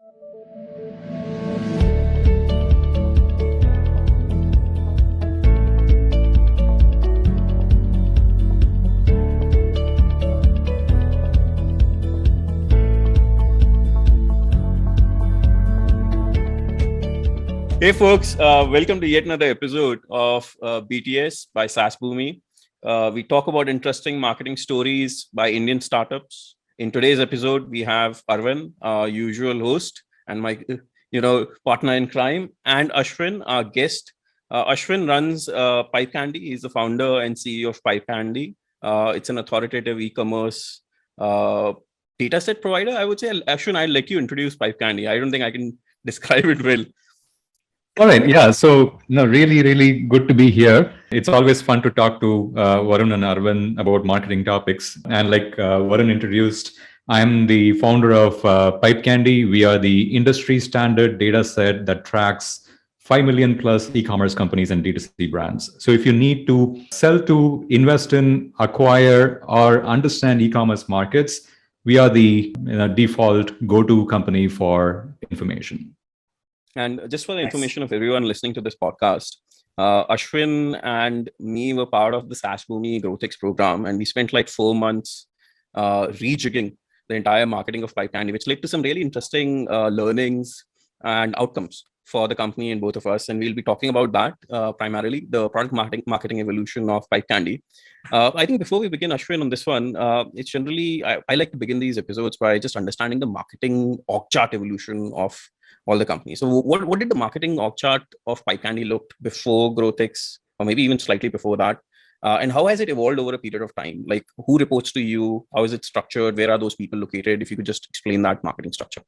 Hey folks, welcome to yet another episode of BTS by SaaSBOOMi. We talk about interesting marketing stories by Indian startups. In today's episode, we have Arvind, our usual host, and my partner in crime, and Ashwin, our guest. Ashwin runs PipeCandy. He's the founder and CEO of PipeCandy. It's an authoritative e-commerce data set provider, I would say. Ashwin, I'll let you introduce PipeCandy. I don't think I can describe it well. All right. Yeah. So, really good to be here. It's always fun to talk to Varun and Arvind about marketing topics. And like Varun introduced, I'm the founder of PipeCandy. We are the industry standard data set that tracks 5 million plus e-commerce companies and D2C brands. So if you need to sell to, invest in, acquire, or understand e-commerce markets, we are the default go-to company for information. And just for the information of everyone listening to this podcast, Ashwin and me were part of the SaaSBOOMi GrowthX program, and we spent like 4 months rejigging the entire marketing of PipeCandy, which led to some really interesting learnings and outcomes for the company and both of us. And we'll be talking about that primarily, the product marketing evolution of PipeCandy. I think before we begin, Ashwin, on this one, it's generally, I like to begin these episodes by just understanding the marketing org chart evolution of all the companies. So what did the marketing org chart of PipeCandy look before GrowthX, or maybe even slightly before that? And how has it evolved over a period of time? Like, who reports to you? How is it structured? Where are those people located? If you could just explain that marketing structure.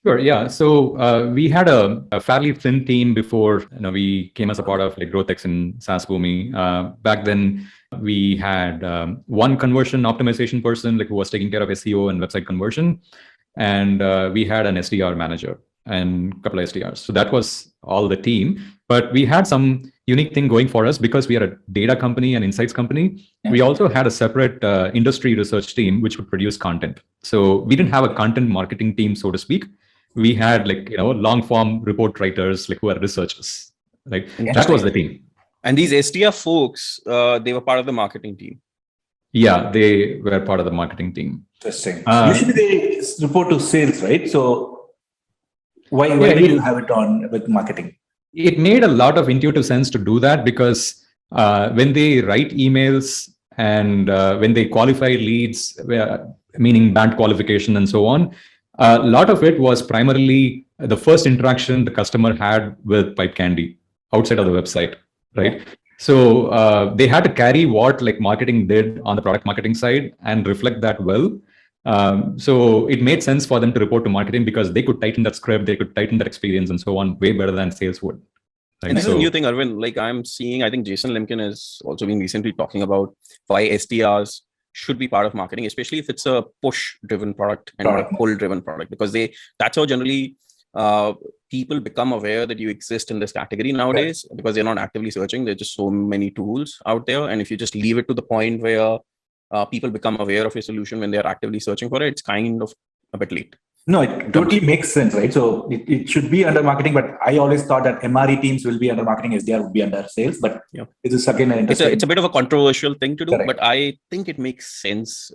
Sure. Yeah. So we had a fairly thin team before we came as a part of like GrowthX and SaaSBOOMi. Back then, we had one conversion optimization person who was taking care of SEO and website conversion, and we had an SDR manager and a couple of SDRs. So that was all the team. But we had some unique thing going for us because we are a data company and insights company. Yeah. We also had a separate industry research team which would produce content. So we didn't have a content marketing team, so to speak. We had long form report writers who are researchers. That was the team. And these SDR folks, they were part of the marketing team. Yeah, they were part of the marketing team. Interesting. Usually they report to sales, right? So why do you have it on with marketing? It made a lot of intuitive sense to do that because when they write emails and when they qualify leads, meaning band qualification and so on, a lot of it was primarily the first interaction the customer had with PipeCandy outside of the website, right? So they had to carry what marketing did on the product marketing side and reflect that well. So it made sense for them to report to marketing because they could tighten that script, they could tighten that experience and so on way better than sales would. Right? And this is a new thing, Arvind. I'm seeing, I think Jason Lemkin has also been recently talking about why SDRs should be part of marketing, especially if it's a push-driven product and not a pull-driven product, because that's how generally people become aware that you exist in this category nowadays, because they're not actively searching. There's just so many tools out there. And if you just leave it to the point where people become aware of your solution when they're actively searching for it, it's kind of a bit late. No, it totally makes sense, right? So it should be under marketing, but I always thought that MRE teams will be under marketing, SDR would be under sales, but it is again it's a bit of a controversial thing to do. Correct. But I think it makes sense,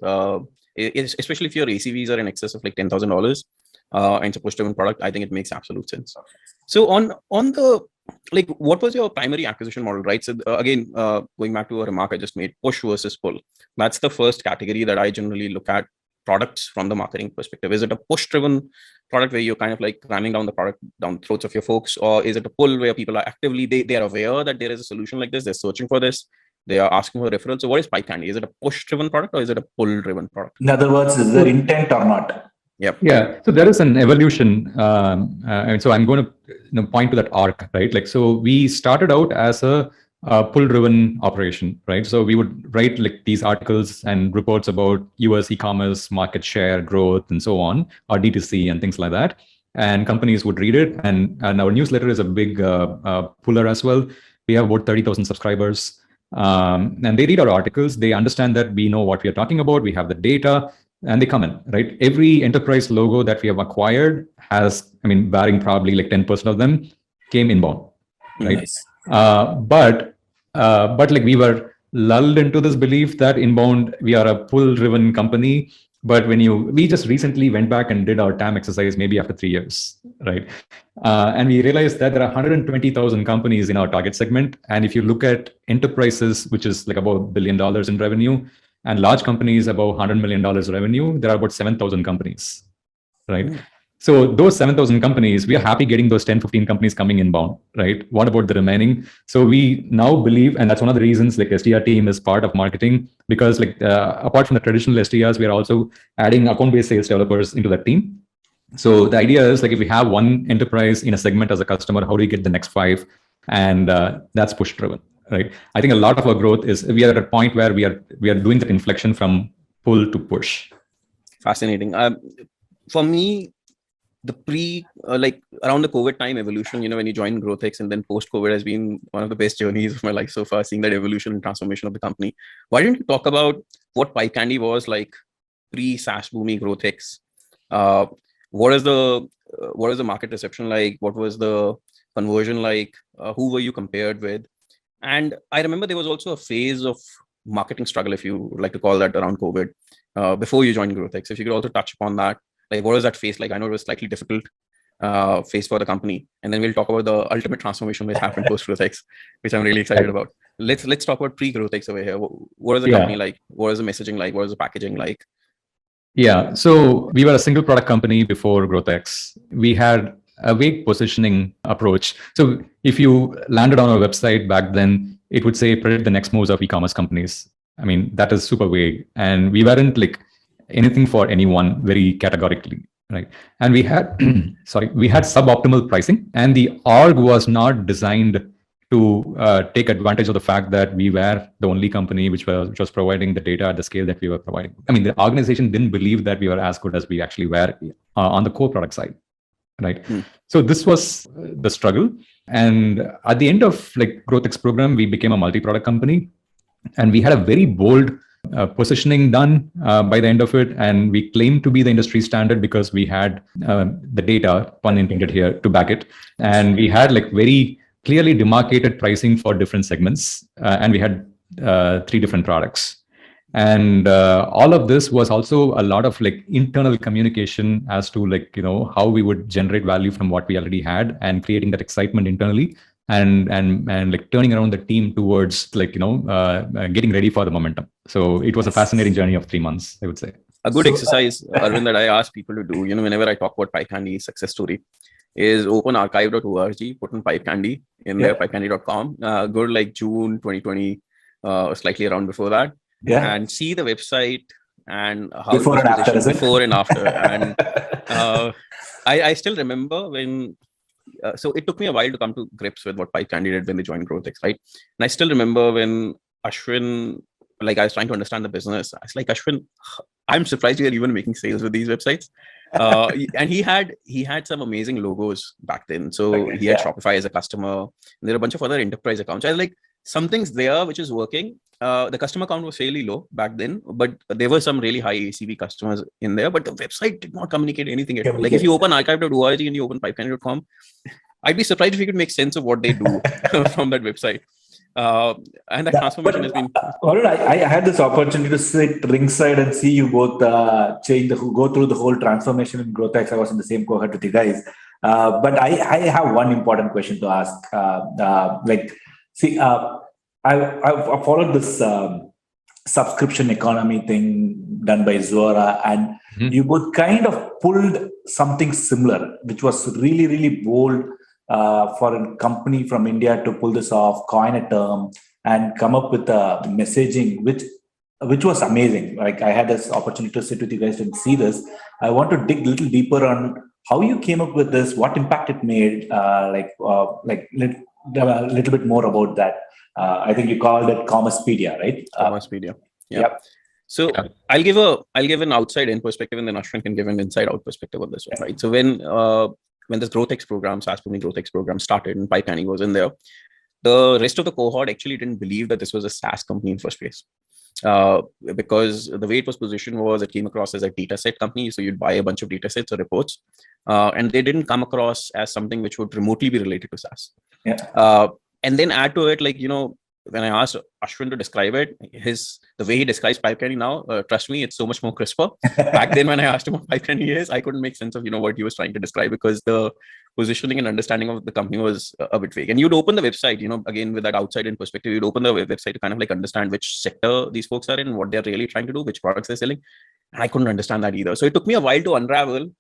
especially if your ACVs are in excess of $10,000 and it's a push-driven product. I think it makes absolute sense. Okay. So on the what was your primary acquisition model, right? So again, going back to a remark I just made, push versus pull. That's the first category that I generally look at products from the marketing perspective. Is it a push-driven product where you're kind of ramming down the product down throats of your folks, or is it a pull where people are actively, they are aware that there is a solution like this, they're searching for this, they are asking for referrals? So what is PipeCandy? Is it a push-driven product or is it a pull-driven product? In other words, is there intent or not? Yep. Yeah. So there is an evolution. And so I'm going to point to that arc, right? So we started out as a pull-driven operation, right? So we would write these articles and reports about US e-commerce market share growth and so on, or D2C and things like that. And companies would read it. And our newsletter is a big puller as well. We have about 30,000 subscribers. And they read our articles. They understand that we know what we are talking about. We have the data. and they come in, right? Every enterprise logo that we have acquired has, barring probably like 10% of them came inbound, right? Nice. But like we were lulled into this belief that inbound, we are a pull-driven company. But we just recently went back and did our TAM exercise, maybe after 3 years, right? And we realized that there are 120,000 companies in our target segment. And if you look at enterprises, which is like about $1 billion in revenue, and large companies above $100 million revenue, there are about 7,000 companies, right? So those 7,000 companies, we are happy getting those 10, 15 companies coming inbound, right? What about the remaining? So we now believe, and that's one of the reasons like SDR team is part of marketing, because like apart from the traditional SDRs, we are also adding account-based sales developers into that team. So the idea is like if we have one enterprise in a segment as a customer, how do we get the next 5? And that's push driven, right? I think a lot of our growth is we are at a point where we are doing that inflection from pull to push. Fascinating. For me, the like around the COVID time evolution, when you joined GrowthX and then post-COVID has been one of the best journeys of my life so far, seeing that evolution and transformation of the company. Why don't you talk about what PipeCandy was like pre-SaaSBOOMi GrowthX? What is the market reception like? What was the conversion like? Who were you compared with? And I remember there was also a phase of marketing struggle, if you would like to call that, around COVID, before you joined GrowthX. If you could also touch upon that. Like, what was that phase like? I know it was slightly difficult phase for the company, and then we'll talk about the ultimate transformation which happened post GrowthX, which I'm really excited about. Let's talk about pre GrowthX over here. What is the company like? What is the messaging like? What is the packaging like? Yeah, so we were a single product company before GrowthX. We had a vague positioning approach. So if you landed on our website back then, it would say predict the next moves of e-commerce companies. That is super vague, and we weren't like anything for anyone very categorically, right? And we had we had suboptimal pricing, and the org was not designed to take advantage of the fact that we were the only company which was providing the data at the scale that we were providing. The organization didn't believe that we were as good as we actually were on the core product side, right? So this was the struggle. And at the end of like GrowthX program, we became a multi-product company, and we had a very bold positioning done by the end of it, and we claimed to be the industry standard because we had the data, pun intended here, to back it, and we had like very clearly demarcated pricing for different segments, and we had 3 different products. And all of this was also a lot of like internal communication as to like how we would generate value from what we already had, and creating that excitement internally, and like turning around the team towards like getting ready for the momentum. So it was a fascinating journey of 3 months, I would say. A good exercise, Arvind, that I ask people to do, whenever I talk about PipeCandy success story, is open archive.org, put in PipeCandy in there, pipecandy.com, go to like June 2020, or slightly around before that, and see the website and how before it was and positioned after, before and after. And I still remember when, so it took me a while to come to grips with what PipeCandy did when they joined GrowthX, right? And I still remember when Ashwin, like I was trying to understand the business. I was like, Ashwin, I'm surprised you're even making sales with these websites. And he had some amazing logos back then. So he had Shopify as a customer, and there are a bunch of other enterprise accounts. I was like, something's there which is working. The customer count was fairly low back then, but there were some really high ACV customers in there, but the website did not communicate anything at all. Like if you open archive.org and you open pipecandy.com, I'd be surprised if you could make sense of what they do from that website. And that transformation has been. I had this opportunity to sit ringside and see you both go through the whole transformation in GrowthX. I was in the same cohort with you guys. But I have one important question to ask. I've followed this subscription economy thing done by Zuora, and you both kind of pulled something similar, which was really, really bold for a company from India to pull this off, coin a term, and come up with a messaging which was amazing. Like I had this opportunity to sit with you guys and see this. I want to dig a little deeper on how you came up with this, what impact it made, a little bit more about that. I think you called it Commercepedia, right? Commercepedia. Yeah. So I'll give an outside in perspective, and then Ashwin can give an inside out perspective on this one, right? So when this GrowthX program, SaaSBOOMi GrowthX program started, and PipeCandy was in there, the rest of the cohort actually didn't believe that this was a SaaS company in first place. because the way it was positioned was it came across as a data set company. So you'd buy a bunch of data sets or reports, and they didn't come across as something which would remotely be related to SaaS. And then add to it, like, when I asked Ashwin to describe it, the way he describes PipeCandy now, trust me, it's so much more crisper. Back then, when I asked him what PipeCandy is, I couldn't make sense of what he was trying to describe, because the positioning and understanding of the company was a bit vague. And you'd open the website, again with that outside-in perspective, you'd open the website to kind of like understand which sector these folks are in, what they're really trying to do, which products they're selling. And I couldn't understand that either. So it took me a while to unravel.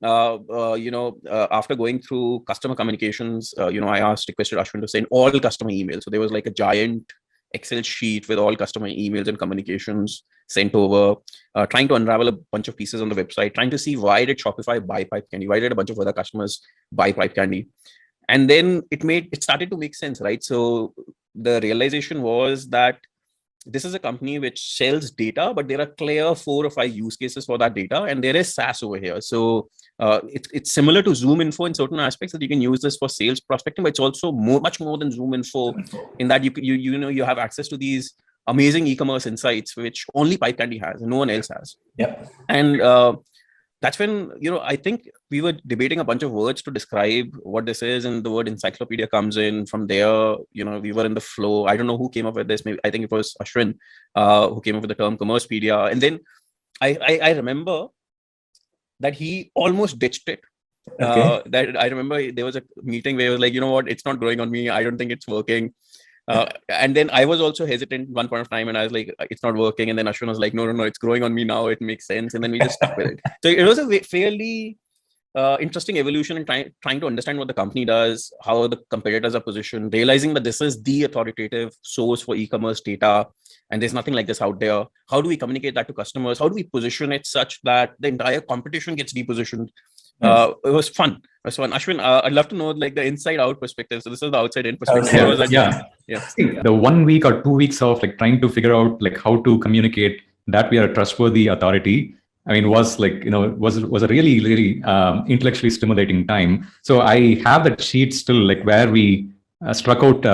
After going through customer communications, I requested Ashwin to send all customer emails. So there was like a giant Excel sheet with all customer emails and communications sent over, trying to unravel a bunch of pieces on the website, trying to see why did Shopify buy PipeCandy, why did a bunch of other customers buy PipeCandy. And then it started to make sense, right? So the realization was that this is a company which sells data, but there are clear 4 or 5 use cases for that data, and there is SaaS over here. So it's similar to ZoomInfo in certain aspects, that you can use this for sales prospecting, but it's also much more than ZoomInfo in that you have access to these amazing e-commerce insights which only PipeCandy has and no one else has. And that's when I think we were debating a bunch of words to describe what this is, and the word encyclopedia comes in. From there, we were in the flow. I don't know who came up with this. Maybe I think it was Ashwin who came up with the term Commercepedia. And then I remember that he almost ditched it. That I remember there was a meeting where he was like, it's not growing on me. I don't think it's working. And then I was also hesitant at one point of time, and I was like, it's not working. And then Ashwin was like, no, it's growing on me now. It makes sense. And then we just stuck with it. So it was a fairly interesting evolution in trying to understand what the company does, how the competitors are positioned, realizing that this is the authoritative source for e-commerce data, and there's nothing like this out there. How do we communicate that to customers? How do we position it such that the entire competition gets depositioned? It was fun. Ashwin, I'd love to know like the inside out perspective. So this is the outside in perspective. The 1 week or 2 weeks of like trying to figure out like how to communicate that we are a trustworthy authority, I mean, was like, was a really, really intellectually stimulating time. So I have that sheet still, like where we struck out.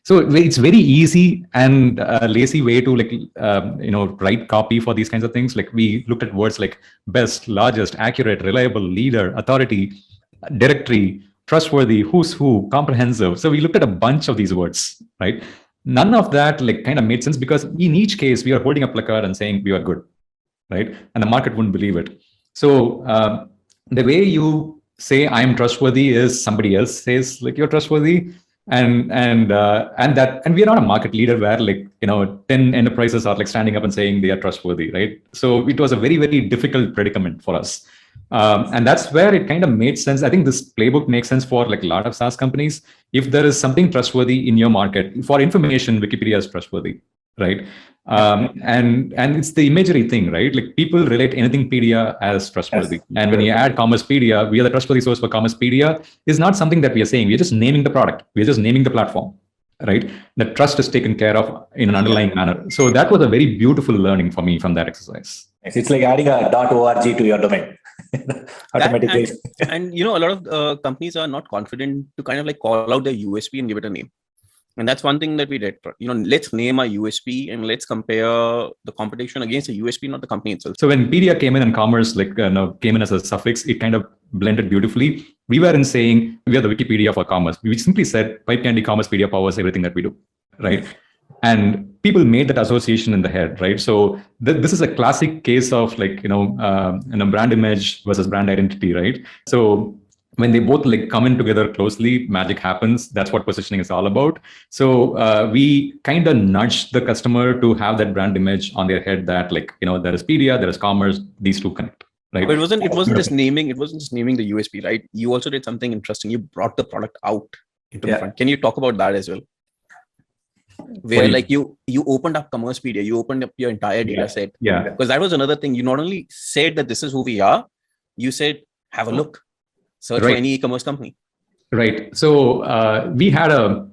So it's very easy and lazy way to like, write copy for these kinds of things. Like we looked at words like best, largest, accurate, reliable, leader, authority, directory, trustworthy, who's who, comprehensive. So we looked at a bunch of these words, right? None of that like kind of made sense, because in each case we are holding a placard and saying we are good, right? And the market wouldn't believe it. So the way you say I'm trustworthy is somebody else says like you're trustworthy. And we are not a market leader where like 10 enterprises are like standing up and saying they are trustworthy, right? So it was a very, very difficult predicament for us, and that's where it kind of made sense. I think this playbook makes sense for like a lot of SaaS companies. If there is something trustworthy in your market, for information, Wikipedia is trustworthy, right? And it's the imagery thing, right? Like people relate anythingpedia as trustworthy. Yes. And when you add Commercepedia, we are the trustworthy source for Commercepedia, is not something that we are saying. We're just naming the product. We're just naming the platform, right? The trust is taken care of in an underlying manner. So that was a very beautiful learning for me from that exercise. It's like adding a .org to your domain. Automatically. And a lot of companies are not confident to kind of like call out their USP and give it a name. And that's one thing that we did. Let's name our USP and let's compare the competition against the USP, not the company itself. So when Pedia came in and commerce came in as a suffix, it kind of blended beautifully. We weren't saying we are the Wikipedia for commerce. We simply said PipeCandy Commercepedia powers everything that we do, right? And people made that association in the head, right? So this is a classic case of like brand image versus brand identity, right? So when they both like come in together closely, magic happens. That's what positioning is all about. So we kind of nudged the customer to have that brand image on their head that like, there is Pedia, there is commerce, these two connect, right? But it wasn't just naming the USP, right? You also did something interesting. You brought the product out into the front. Can you talk about that as well? Where like you opened up Commercepedia, you opened up your entire data set. Yeah. Because that was another thing. You not only said that this is who we are, you said, have a look. Search for any e-commerce company. Right. So we had a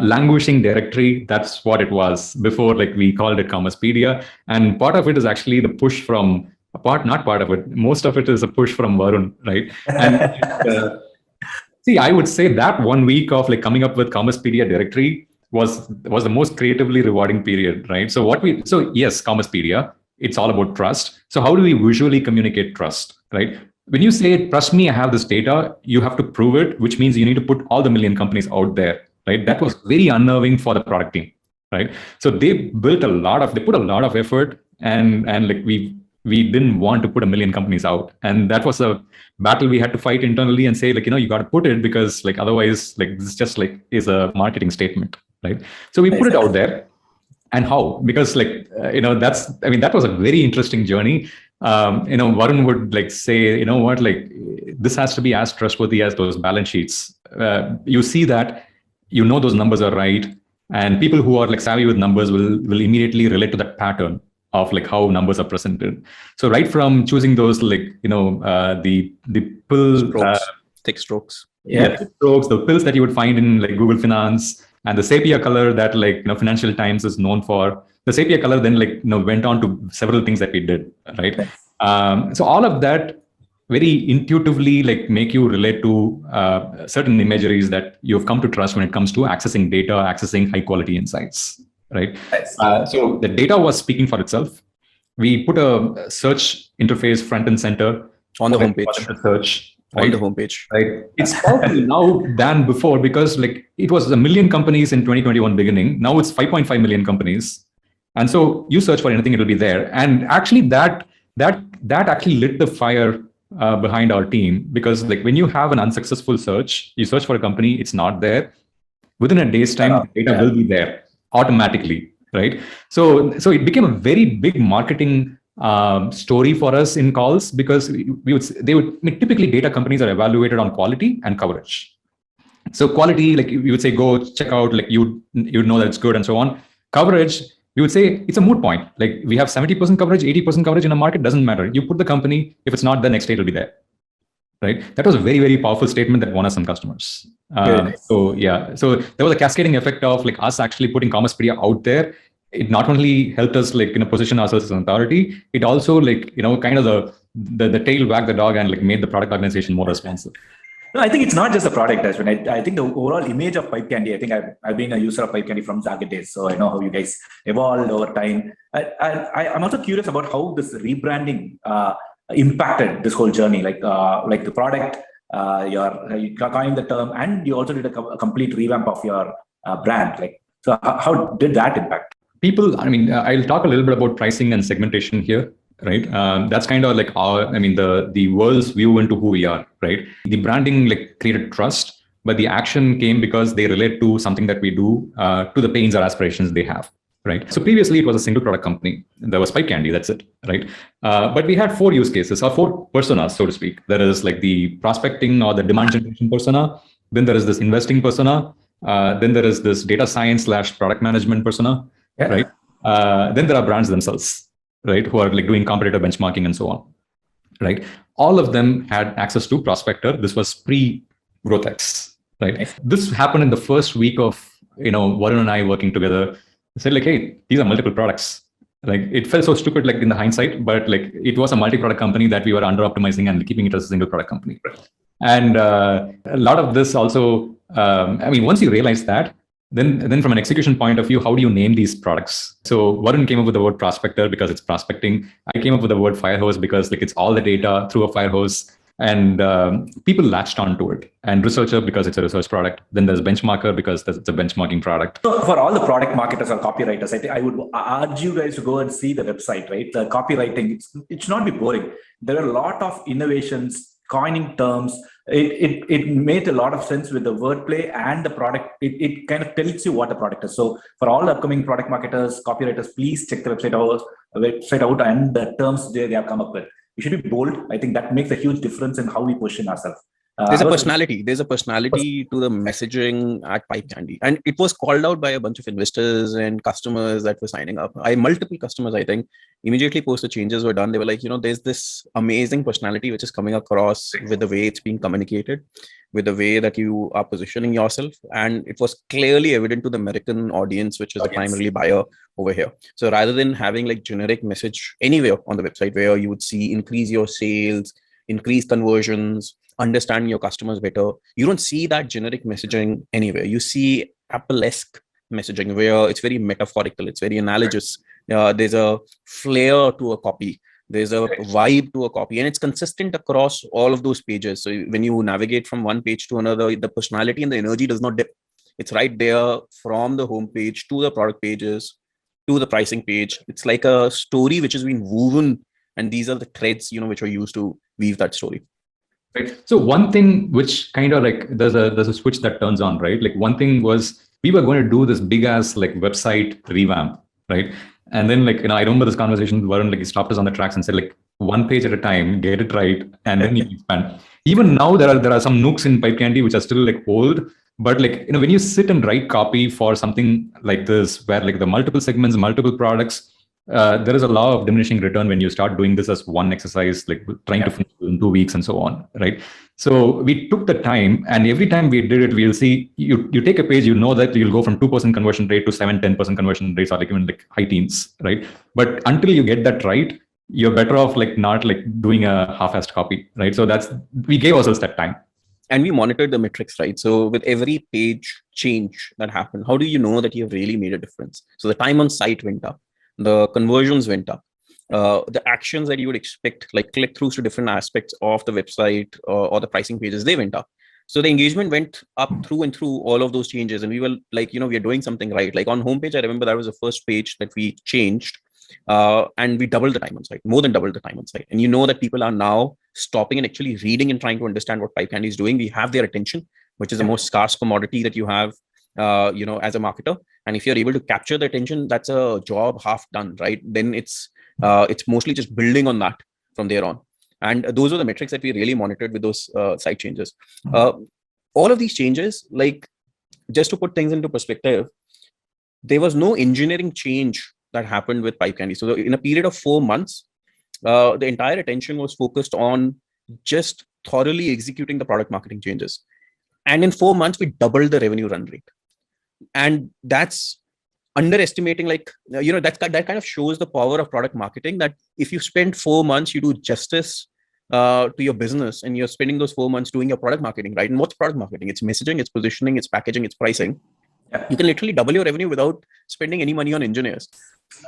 languishing directory. That's what it was before. Like we called it Commercepedia, and part of it is actually the push from not part of it. Most of it is a push from Varun, right? And see, I would say that 1 week of like coming up with Commercepedia directory was the most creatively rewarding period, right? So yes, Commercepedia, it's all about trust. So how do we visually communicate trust, right? When you say, trust me, I have this data, you have to prove it, which means you need to put all the million companies out there, right? That was very unnerving for the product team, right? So they put a lot of effort, and like we didn't want to put a million companies out. And that was a battle we had to fight internally and say, like, you got to put it, because like otherwise, like this just like is a marketing statement, right? So we put it out there. And how? Because like, that was a very interesting journey. Varun would like say, like this has to be as trustworthy as those balance sheets. You see that, those numbers are right. And people who are like savvy with numbers will immediately relate to that pattern of like how numbers are presented. So right from choosing those like, the pill, thick strokes. Thick strokes, the pills that you would find in like Google Finance, and the sepia color that like Financial Times is known for. The sepia color then like went on to several things that we did, right? So all of that very intuitively like make you relate to certain imageries that you've come to trust when it comes to accessing data, accessing high quality insights, right? So the data was speaking for itself. We put a search interface front and center on the homepage. Search. On the homepage, right? It's powerful now than before, because like it was 1 million companies in 2021 beginning. Now it's 5.5 million companies, and so you search for anything, it'll be there. And actually, that actually lit the fire behind our team, because like when you have an unsuccessful search, you search for a company, it's not there. Within a day's time, the data will be there automatically, right? So it became a very big marketing story for us in calls, because typically data companies are evaluated on quality and coverage. So quality, like we would say, go check out, like you know that it's good and so on. Coverage, we would say it's a moot point. Like we have 70% coverage, 80% coverage in a market, doesn't matter. You put the company, if it's not, the next day it'll be there, right? That was a very, very powerful statement that won us some customers. So there was a cascading effect of like us actually putting Commercepedia out there. It not only helped us like position ourselves as an authority, it also like kind of the tail wagged the dog and like made the product organization more responsive. No, I think it's not just a product, Ashwin. I think the overall image of PipeCandy, I think I've been a user of PipeCandy from Zagat days, so I know how you guys evolved over time. I'm also curious about how this rebranding impacted this whole journey, like the product, you coined the term, and you also did a complete revamp of your brand. Like, so how did that impact? People, I'll talk a little bit about pricing and segmentation here, right? That's kind of like the world's view into who we are, right? The branding like created trust, but the action came because they relate to something that we do, to the pains or aspirations they have, right? So previously it was a single product company. There was PipeCandy, that's it, right? But we had 4 use cases, or 4 personas, so to speak. There is like the prospecting or the demand generation persona. Then there is this investing persona. Then there is this data science / product management persona. Yeah. Right. Then there are brands themselves, right, who are like doing competitive benchmarking and so on, right? All of them had access to Prospector. This was pre-GrowthX, right? This happened in the first week of Varun and I working together. I said like, hey, these are multiple products. Like it felt so stupid, like in the hindsight, but like it was a multi-product company that we were under optimizing and keeping it as a single product company. And a lot of this also, once you realize that, then from an execution point of view, how do you name these products? So Varun came up with the word prospector because it's prospecting. I came up with the word firehose because like it's all the data through a firehose, and people latched onto it. And researcher because it's a research product. Then there's benchmarker because it's a benchmarking product. So for all the product marketers or copywriters, I think I would urge you guys to go and see the website, right? The copywriting, it should not be boring. There are a lot of innovations, coining terms. It made a lot of sense with the wordplay and the product. It kind of tells you what the product is. So for all the upcoming product marketers, copywriters, please check the website out and the terms they have come up with. You should be bold. I think that makes a huge difference in how we position ourselves. There's a personality to the messaging at PipeCandy, and it was called out by a bunch of investors and customers that were signing up. Multiple customers, I think, immediately post the changes were done. They were like, there's this amazing personality which is coming across with the way it's being communicated, with the way that you are positioning yourself, and it was clearly evident to the American audience, which is the primarily buyer over here. So rather than having like generic message anywhere on the website where you would see increase your sales, increase conversions, understand your customers better, you don't see that generic messaging anywhere. You see Apple-esque messaging where it's very metaphorical, it's very analogous. There's a flair to a copy. There's a vibe to a copy, and it's consistent across all of those pages. So when you navigate from one page to another, the personality and the energy does not dip. It's right there from the home page to the product pages to the pricing page. It's like a story which has been woven, and these are the threads, which are used to weave that story. Right. So one thing which kind of like there's a switch that turns on, right? Like one thing was we were going to do this big ass like website revamp, right? And then like, I remember this conversation with Varun, like he stopped us on the tracks and said like 1 page at a time, get it right, and then you expand. Even now there are some nooks in PipeCandy which are still like old, but like, when you sit and write copy for something like this, where like the multiple segments, multiple products, there is a law of diminishing return when you start doing this as one exercise, like trying to finish in 2 weeks and so on, right? So we took the time, and every time we did it, we'll see you take a page, that you'll go from 2% conversion rate to 7-10% conversion rates, or like even like high teens, right? But until you get that right, you're better off like not like doing a half-assed copy, right? So we gave ourselves that time. And we monitored the metrics, right? So with every page change that happened, how do you know that you have really made a difference? So the time on site went up, the conversions went up, the actions that you would expect, like click-throughs to different aspects of the website or the pricing pages, they went up. So the engagement went up through and through all of those changes. And we were like, we are doing something right. Like on homepage, I remember that was the first page that we changed. And we doubled the time on site, more than doubled the time on site. And that people are now stopping and actually reading and trying to understand what PipeCandy is doing. We have their attention, which is the most scarce commodity that you have, as a marketer. And if you're able to capture the attention, that's a job half done, right? Then it's mostly just building on that from there on. And those are the metrics that we really monitored with those site changes. All of these changes, like just to put things into perspective, there was no engineering change that happened with PipeCandy. So in a period of 4 months, the entire attention was focused on just thoroughly executing the product marketing changes. And in 4 months, we doubled the revenue run rate. And that's underestimating, like, that kind of shows the power of product marketing, that if you spend 4 months, you do justice to your business, and you're spending those 4 months doing your product marketing, right? And what's product marketing? It's messaging, it's positioning, it's packaging, it's pricing. You can literally double your revenue without spending any money on engineers.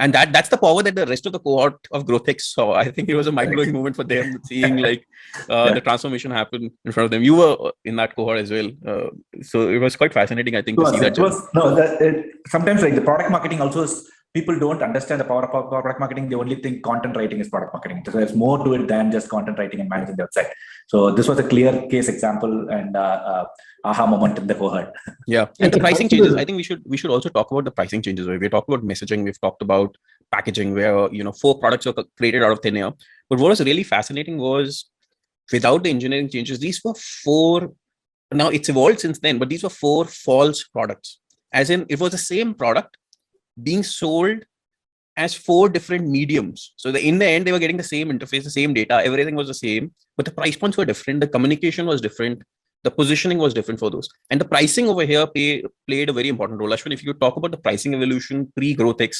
And that's the power that the rest of the cohort of GrowthX saw. I think it was a mind-blowing moment for them, seeing like the transformation happen in front of them. You were in that cohort as well. So it was quite fascinating, I think, to see that. Sometimes like the product marketing also is, people don't understand the power of product marketing. They only think content writing is product marketing. So there's more to it than just content writing and managing the website. So this was a clear case example and aha moment in the cohort. Yeah, and the pricing changes. I think we should also talk about the pricing changes. We talked about messaging. We've talked about packaging, where 4 products were created out of thin air. But what was really fascinating was, without the engineering changes, these were 4. Now it's evolved since then, but these were 4 false products. As in, it was the same product being sold as 4 different mediums. So in the end, they were getting the same interface, the same data, everything was the same, but the price points were different, the communication was different, the positioning was different for those. And the pricing over here played a very important role. Ashwin, if you could talk about the pricing evolution pre-GrowthX,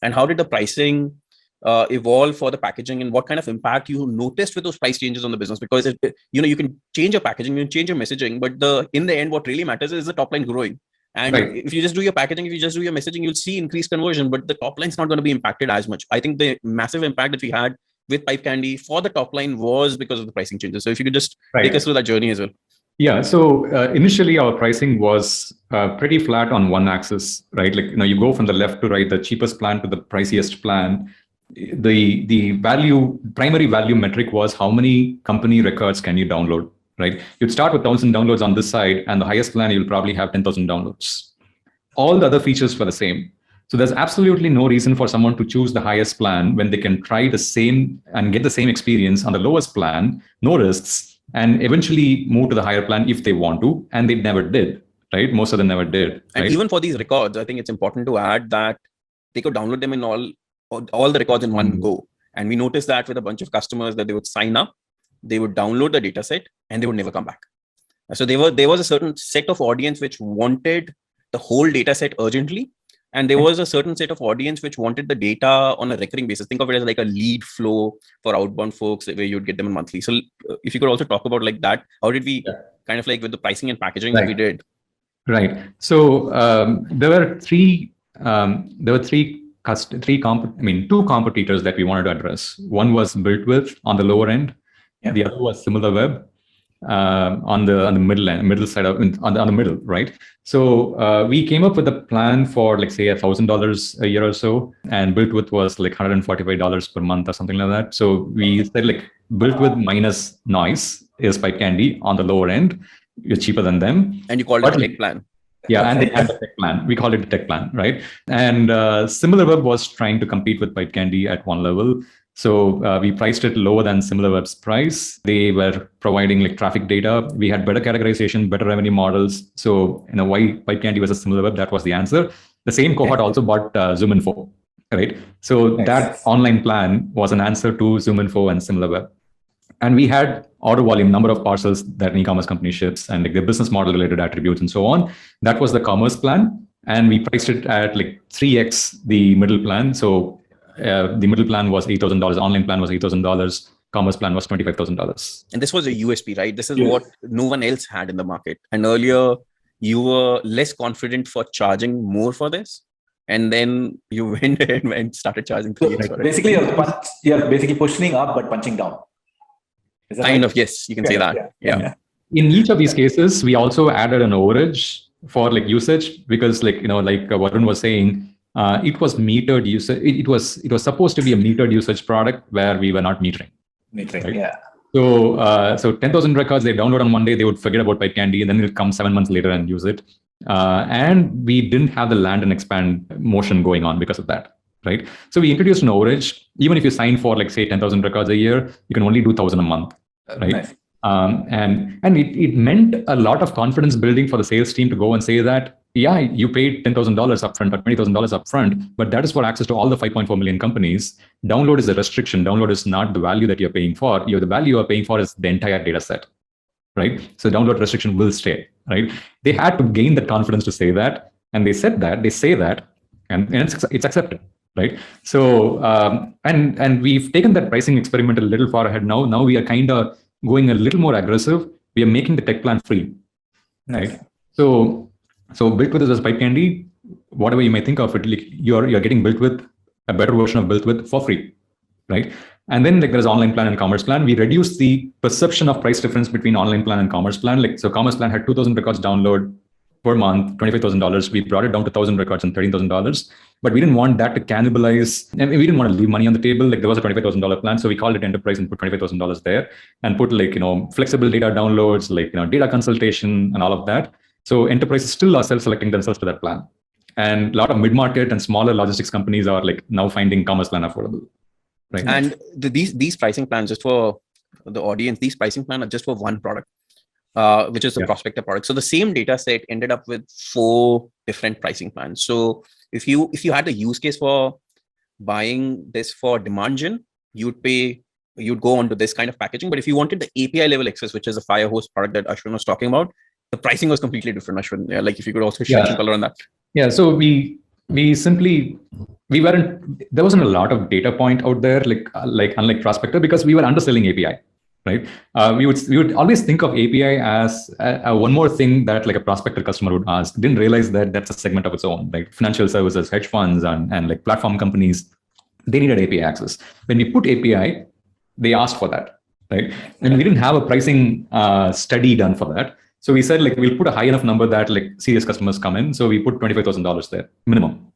and how did the pricing evolve for the packaging, and what kind of impact you noticed with those price changes on the business? Because you can change your packaging, you can change your messaging, but in the end, what really matters is the top line growing. And if you just do your packaging, if you just do your messaging, you'll see increased conversion, but the top line's not going to be impacted as much. I think the massive impact that we had with PipeCandy for the top line was because of the pricing changes. So if you could just take us through that journey as well. Yeah. So initially our pricing was pretty flat on one axis, right? Like, you go from the left to right, the cheapest plan to the priciest plan. The primary value metric was how many company records can you download, right? You'd start with 1,000 downloads on this side, and the highest plan, you'll probably have 10,000 downloads. All the other features were the same. So there's absolutely no reason for someone to choose the highest plan when they can try the same and get the same experience on the lowest plan, no risks, and eventually move to the higher plan if they want to. And they never did, right? Most of them never did. Right? And even for these records, I think it's important to add that they could download them in all the records in one go. And we noticed that with a bunch of customers, that they would sign up, they would download the data set, and they would never come back. So there was a certain set of audience which wanted the whole data set urgently. And there was a certain set of audience which wanted the data on a recurring basis. Think of it as like a lead flow for outbound folks where you'd get them monthly. So if you could also talk about like that, how did we kind of like with the pricing and packaging that we did? Right. So there were three. Two competitors that we wanted to address. One was BuiltWith on the lower end. The other was SimilarWeb on the middle side of on the middle, right? So we came up with a plan for like say $1,000 a year or so, and BuiltWith was like $145 per month or something like that. So we said like BuiltWith minus noise is PipeCandy on the lower end. You're cheaper than them, and you called it a tech plan. Yeah, and they had the tech plan. We called it the tech plan, right? And SimilarWeb was trying to compete with PipeCandy at one level. So we priced it lower than SimilarWeb's price. They were providing like traffic data. We had better categorization, better revenue models. So why PipeCandy versus SimilarWeb? That was the answer. The same cohort also bought ZoomInfo, right? So that online plan was an answer to ZoomInfo and SimilarWeb. And we had order volume, number of parcels that an e-commerce company ships, and like the business model related attributes and so on. That was the commerce plan. And we priced it at like 3x the middle plan. So the middle plan was $8,000, online plan was $8,000, commerce plan was $25,000. And this was a USP, right? This is what no one else had in the market. And earlier, you were less confident for charging more for this. And then you went ahead and started charging 3x for it. Basically, you're basically pushing up but punching down. Kind of, yes, you can say that. Yeah. In each of these cases, we also added an overage for like usage because like Varun was saying, it was metered usage. It was supposed to be a metered usage product where we were not metering. Right? Yeah. So 10,000 records they download on one day, they would forget about PipeCandy, and then it'll come 7 months later and use it. And we didn't have the land and expand motion going on because of that. Right. So we introduced an overage. Even if you sign for like say 10,000 records a year, you can only do 1,000 a month. Right. Nice. And it meant a lot of confidence building for the sales team to go and say that, yeah, you paid $10,000 upfront or $20,000 upfront, but that is for access to all the 5.4 million companies. Download is a restriction. Download is not the value that you're paying for. The value you're paying for is the entire data set. Right. So download restriction will stay. Right. They had to gain the confidence to say that. And they said that, they say that, and it's accepted. Right. So, and we've taken that pricing experiment a little far ahead now. Now we are kind of going a little more aggressive. We are making the tech plan free. Nice. Right. So BuiltWith is as PipeCandy, whatever you may think of it, like you're getting BuiltWith, a better version of BuiltWith for free. Right. And then like there's online plan and commerce plan. We reduced the perception of price difference between online plan and commerce plan. Like, so commerce plan had 2,000 records download per month, $25,000. We brought it down to 1,000 records and $13,000. But we didn't want that to cannibalize, and we didn't want to leave money on the table. Like there was a $25,000 plan, so we called it enterprise and put $25,000 there, and put like flexible data downloads, like data consultation and all of that. So enterprises still are self-selecting themselves to that plan, and a lot of mid-market and smaller logistics companies are like now finding commerce plan affordable. Right. And these pricing plans, just for the audience, these pricing plans are just for one product. Which is the prospector product. So the same data set ended up with 4 different pricing plans. So if you had a use case for buying this for demand gen, you'd go on to this kind of packaging. But if you wanted the API level access, which is a Firehose product that Ashwin was talking about, the pricing was completely different. Ashwin, like if you could also share some color on that. Yeah. So we there wasn't a lot of data point out there, like unlike prospector, because we were underselling API. Right. We would always think of API as one more thing that like a prospector customer would ask. Didn't realize that that's a segment of its own. Like financial services, hedge funds, and like platform companies, they needed API access. When we put API, they asked for that. Right. And we didn't have a pricing study done for that. So we said like we'll put a high enough number that like serious customers come in. So we put $25,000 there minimum.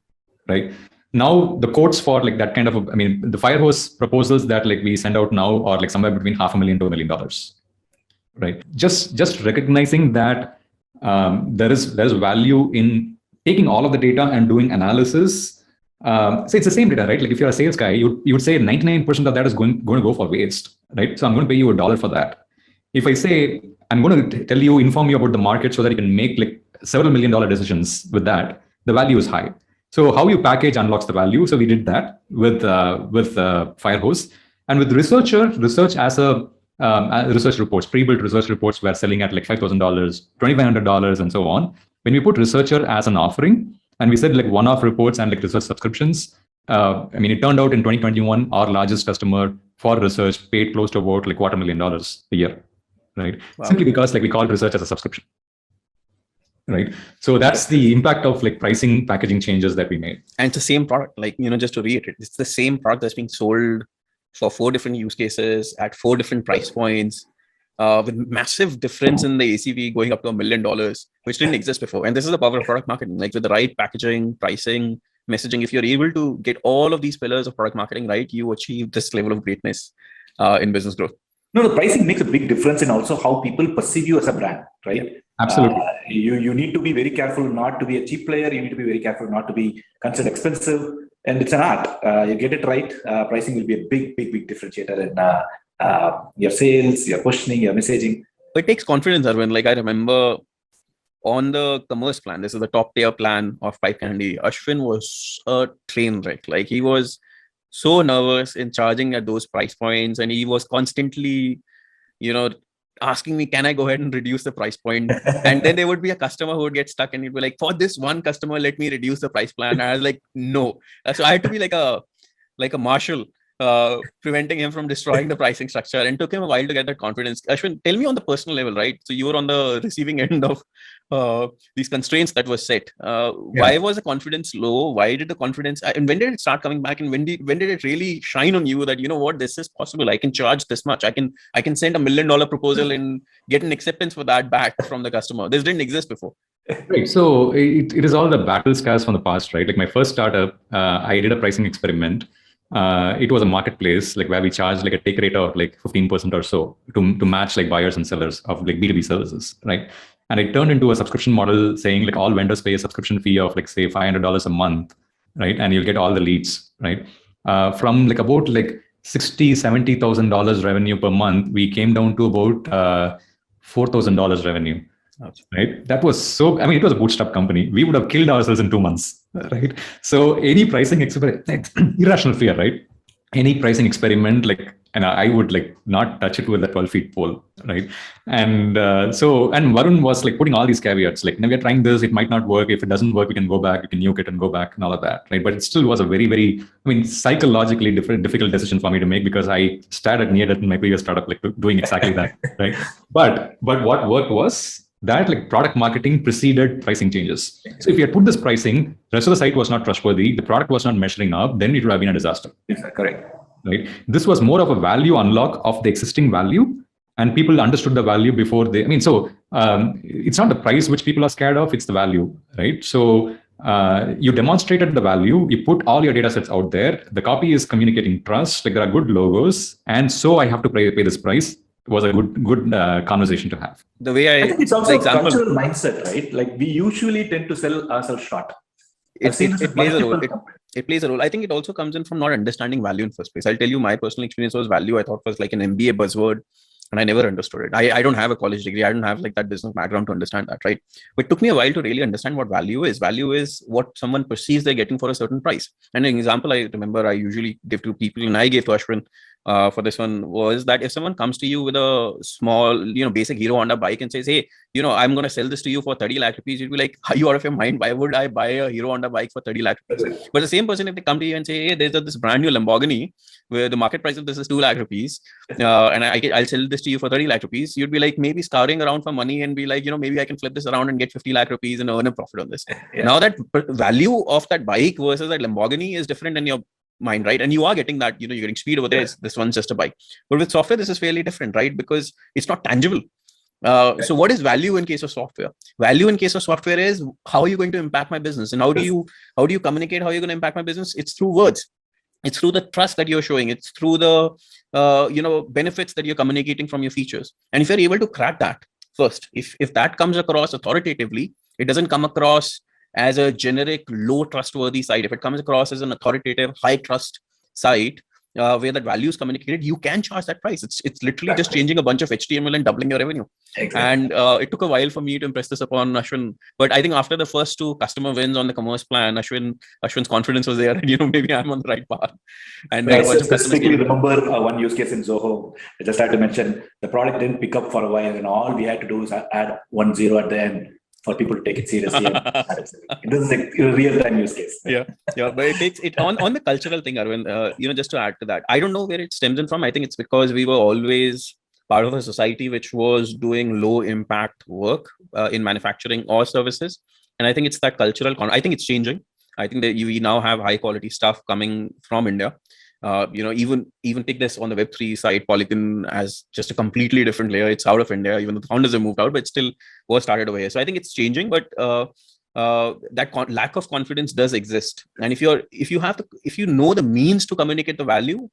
Right. Now the quotes for like that kind of, the Firehose proposals that like we send out now are like somewhere between $500,000 to $1 million, right? Just recognizing that there's value in taking all of the data and doing analysis. So it's the same data, right? Like if you're a sales guy, you would say 99% of that is going to go for waste, right? So I'm going to pay you $1 for that. If I say I'm going to inform you about the market so that you can make like several $1 million decisions with that, the value is high. So how you package unlocks the value. So we did that with Firehose, and with research as a research reports, pre-built research reports were selling at like $5,000, $2,500, and so on. When we put researcher as an offering, and we said like one-off reports and like research subscriptions, it turned out in 2021 our largest customer for research paid close to about like $250,000 a year, right? Wow. Simply because like we called research as a subscription. Wow. Simply because like we called research as a subscription. Right. So, so BuiltWith right? So that's the impact of like pricing, packaging changes that we made. And it's the same product, like, just to reiterate, it's the same product that's being sold for 4 different use cases at 4 different price points, with massive difference in the ACV going up to $1 million, which didn't exist before. And this is the power of product marketing. Like with the right packaging, pricing, messaging, if you're able to get all of these pillars of product marketing right, you achieve this level of greatness in business growth. No, the pricing makes a big difference in also how people perceive you as a brand, right? Yeah, absolutely. You need to be very careful not to be a cheap player. You need to be very careful not to be considered expensive. And it's an art. You get it right. Pricing will be a big differentiator in your sales, your positioning, your messaging. But it takes confidence, Arvind. Like I remember on the commerce plan, this is the top tier plan of PipeCandy, Ashwin was a train wreck. Like he was so nervous in charging at those price points, and he was constantly, asking me, can I go ahead and reduce the price point? And then there would be a customer who would get stuck and he'd be like, for this one customer, let me reduce the price plan. And I was like, no. So I had to be like a marshal, preventing him from destroying the pricing structure, and took him a while to get that confidence. Ashwin, tell me on the personal level, right? So you were on the receiving end of these constraints that were set. Why was the confidence low? Why did the confidence, and when did it start coming back? And when did it really shine on you that, this is possible? I can charge this much. I can send $1 million proposal and get an acceptance for that back from the customer. This didn't exist before. Right. So it is all the battle scars from the past, right? Like my first startup, I did a pricing experiment. It was a marketplace, like where we charged like a take rate of like 15% or so to match like buyers and sellers of like B2B services, right? And it turned into a subscription model saying like all vendors pay a subscription fee of like say $500 a month, right? And you'll get all the leads, right? From like about like $60,000-$70,000 revenue per month, we came down to about $4,000 revenue. Right. That was so, it was a bootstrap company. We would have killed ourselves in 2 months, right? So any pricing experiment, irrational fear, right? Any pricing experiment, and I would like not touch it with a 12 feet pole, right? And and Varun was like putting all these caveats, like, we're trying this, it might not work. If it doesn't work, we can go back, we can nuke it and go back and all of that, right? But it still was a very, very, psychologically difficult decision for me to make, because I started near that in my previous startup, like doing exactly that, right? But what worked was that like product marketing preceded pricing changes. So if you had put this pricing, the rest of the site was not trustworthy, the product was not measuring up, then it would have been a disaster. Yes, correct. Right. This was more of a value unlock of the existing value, and people understood the value before they. It's not the price which people are scared of; it's the value, right? So you demonstrated the value, you put all your data sets out there. The copy is communicating trust. Like there are good logos, and so I have to pay this price. Was a good conversation to have. The way I think it's also a cultural mindset, right? Like we usually tend to sell ourselves short. It plays a role. It plays a role. I think it also comes in from not understanding value in first place. I'll tell you, my personal experience was value. I thought was like an MBA buzzword, and I never understood it. I don't have a college degree. I don't have like that business background to understand that, right? But it took me a while to really understand what value is. Value is what someone perceives they're getting for a certain price. And an example I remember I usually give to people, and I gave to Ashwin for this one, was that if someone comes to you with a small, basic Hero Honda bike and says, hey, I'm going to sell this to you for 30 lakh rupees, you'd be like, are you out of your mind? Why would I buy a Hero Honda bike for 30 lakh rupees? But the same person, if they come to you and say, hey, there's this brand new Lamborghini where the market price of this is 2 lakh rupees, and I'll sell this to you for 30 lakh rupees, you'd be like maybe scouring around for money and be like, maybe I can flip this around and get 50 lakh rupees and earn a profit on this. Yeah. Now that value of that bike versus that Lamborghini is different in your mind, right? And you are getting that, you're getting speed over there. This one's just a bike. But with software, this is fairly different, right? Because it's not tangible. So what is value in case of software? Value in case of software is how are you going to impact my business? And how do you communicate how you're going to impact my business? It's through words. It's through the trust that you're showing. It's through the benefits that you're communicating from your features. And if you're able to crack that first, if that comes across authoritatively, it doesn't come across as a generic low trustworthy site. If it comes across as an authoritative high trust site where that value is communicated, you can charge that price. It's literally just changing a bunch of HTML and doubling your revenue. Exactly. And it took a while for me to impress this upon Ashwin, but I think after the first 2 customer wins on the commerce plan, Ashwin's confidence was there, and maybe I'm on the right path. And I specifically remember one use case in Zoho. I just had to mention the product didn't pick up for a while, and all we had to do is add 1 0 at the end for people to take it seriously. This is a real-time use case. Yeah. But it takes it on the cultural thing, Arvind. Just to add to that, I don't know where it stems in from. I think it's because we were always part of a society which was doing low impact work in manufacturing or services. And I think it's that cultural I think it's changing. I think that we now have high quality stuff coming from India. Even take this on the Web3 side, Polygon as just a completely different layer. It's out of India, even though the founders have moved out, but still was started over here. So I think it's changing, but that lack of confidence does exist. And if you know the means to communicate the value,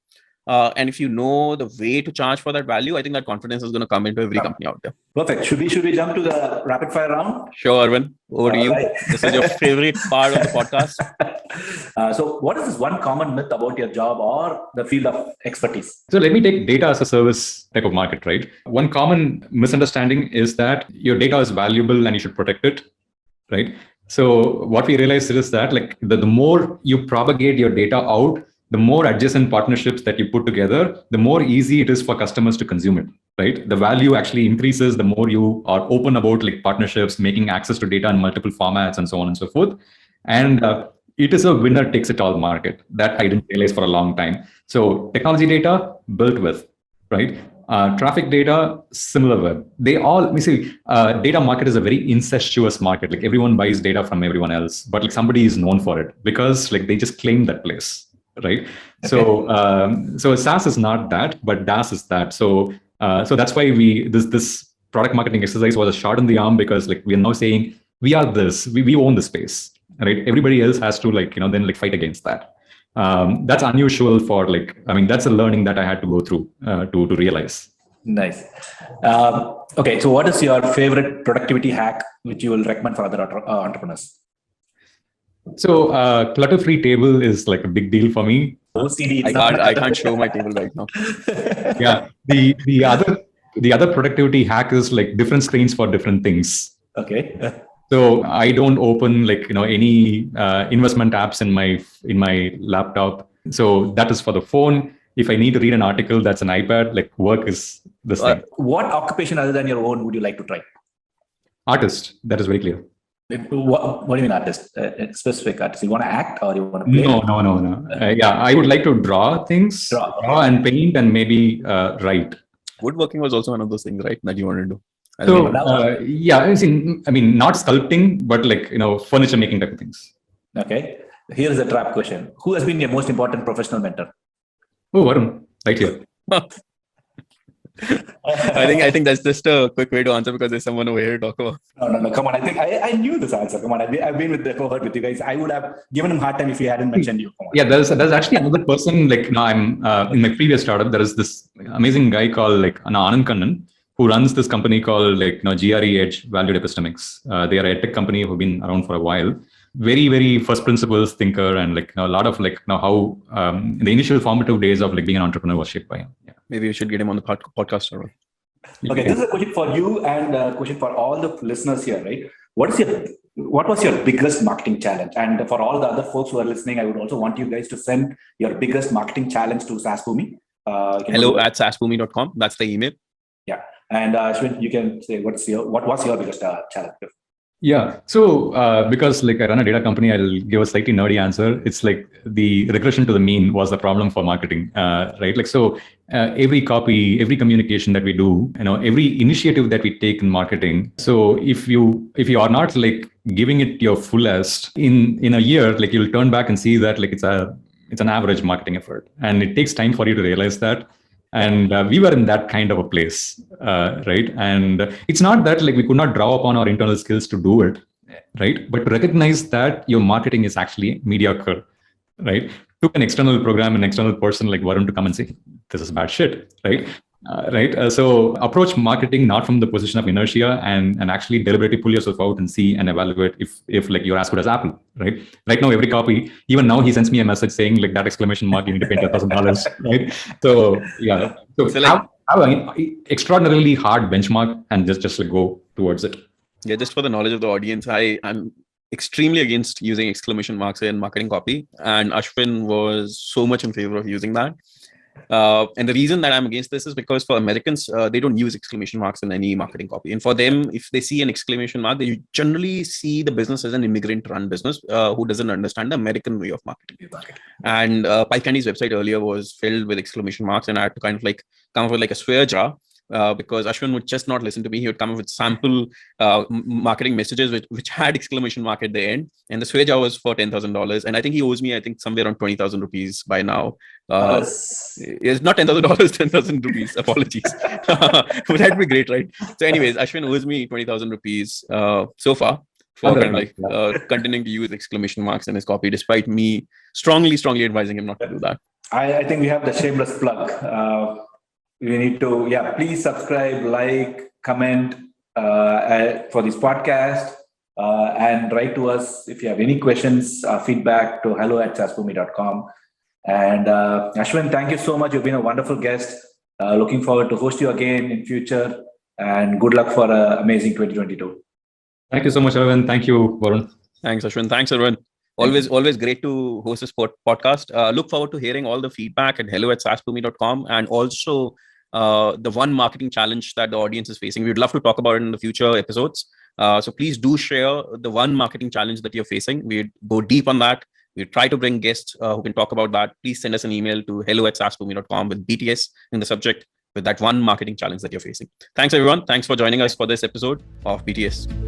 and if you know the way to charge for that value, I think that confidence is going to come into every company out there. Perfect. Should we jump to the rapid fire round? Sure, Arvind. Over to you. Right. This is your favorite part of the podcast. So what is this one common myth about your job or the field of expertise? So let me take data as a service type of market, right? One common misunderstanding is that your data is valuable and you should protect it, right? So what we realized is that like the more you propagate your data out, the more adjacent partnerships that you put together, the more easy it is for customers to consume it, right? The value actually increases the more you are open about like partnerships, making access to data in multiple formats and so on and so forth. And it is a winner takes it all market that I didn't realize for a long time. So technology data built with, right? Traffic data, similar web. Data market is a very incestuous market. Like everyone buys data from everyone else, but like somebody is known for it because like they just claim that place. Right. Okay. So SaaS is not that, but DaaS is that. So that's why this product marketing exercise was a shot in the arm, because like we are now saying we are this, we own the space, right? Everybody else has to then fight against that. That's unusual for that's a learning that I had to go through to realize. Nice. Okay. So what is your favorite productivity hack which you will recommend for other entrepreneurs? So clutter-free table is like a big deal for me. OCD. I can't show my table right now. Yeah. The other productivity hack is like different screens for different things. Okay. So I don't open any investment apps in my laptop. So that is for the phone. If I need to read an article, that's an iPad. Like work is the same. What occupation other than your own would you like to try? Artist. That is very clear. What do you mean artist? Specific artist? You want to act or you want to play? No. I would like to draw things, draw and paint, and maybe write. Woodworking was also one of those things, right? That you wanted to do. So not sculpting, but furniture making type of things. Okay. Here is a trap question. Who has been your most important professional mentor? Oh, Varun, right here. I think that's just a quick way to answer because there's someone over here to talk about. No. Come on. I think I knew this answer. Come on. I've been with the cohort with you guys. I would have given him a hard time if he hadn't mentioned you. Yeah, there's actually another person. I'm in my previous startup. There is this amazing guy called Anand Kannan, who runs this company called GRE Edge Valued Epistemics. They are a tech company who've been around for a while. Very, very first principles thinker, and a lot of how the initial formative days of being an entrepreneur was shaped by him. Yeah. Maybe we should get him on the podcast. Okay, this is a question for you and a question for all the listeners here, right? What was your biggest marketing challenge? And for all the other folks who are listening, I would also want you guys to send your biggest marketing challenge to SaaSBOOMi. hello@SaaSBOOMi.com. That's the email. Yeah. And Ashwin, you can say what was your biggest challenge? Yeah. So because I run a data company, I'll give a slightly nerdy answer. It's the regression to the mean was the problem for marketing, right? Every copy, every communication that we do, every initiative that we take in marketing. So if you are not giving it your fullest in a year, you'll turn back and see that it's an average marketing effort, and it takes time for you to realize that. And we were in that kind of a place, right? And it's not that we could not draw upon our internal skills to do it, right? But recognize that your marketing is actually mediocre, right? Took an external program, an external person like Varun to come and say, this is bad shit, right? So approach marketing not from the position of inertia and actually deliberately pull yourself out and see and evaluate if you're as good as Apple, right? Right now, every copy, even now he sends me a message saying that exclamation mark, you need to pay $1,000, right? So yeah, so have an extraordinarily hard benchmark and just go towards it. Yeah, just for the knowledge of the audience, I'm extremely against using exclamation marks in marketing copy, and Ashwin was so much in favor of using that. And the reason that I'm against this is because for Americans, they don't use exclamation marks in any marketing copy. And for them, if they see an exclamation mark, they generally see the business as an immigrant-run business who doesn't understand the American way of marketing. And PipeCandy's website earlier was filled with exclamation marks, and I had to kind of come up with a swear jar because Ashwin would just not listen to me. He would come up with sample marketing messages which had exclamation mark at the end, and the switch was for $10,000, and I think he owes me somewhere around 20,000 rupees by now. It's not $10,000, 10,000 rupees. Apologies. But that'd be great, right? So, anyways, Ashwin owes me 20,000 rupees so far for continuing to use exclamation marks in his copy, despite me strongly advising him not to do that. I think we have the shameless plug. We need to, please subscribe, like, comment for this podcast, and write to us if you have any questions, feedback to hello@SaaSBOOMi.com. And Ashwin, thank you so much. You've been a wonderful guest. Looking forward to host you again in future, and good luck for an amazing 2022. Thank you so much, Arvind. Thank you, Varun. Thanks, Ashwin. Thanks, Arvind. Always great to host this podcast. Look forward to hearing all the feedback at hello@SaaSBOOMi.com, and also the one marketing challenge that the audience is facing. We'd love to talk about it in the future episodes. So please do share the one marketing challenge that you're facing. We'd go deep on that. We try to bring guests who can talk about that. Please send us an email to hello@SaaSBOOMi.com with BTS in the subject with that one marketing challenge that you're facing. Thanks, everyone. Thanks for joining us for this episode of BTS.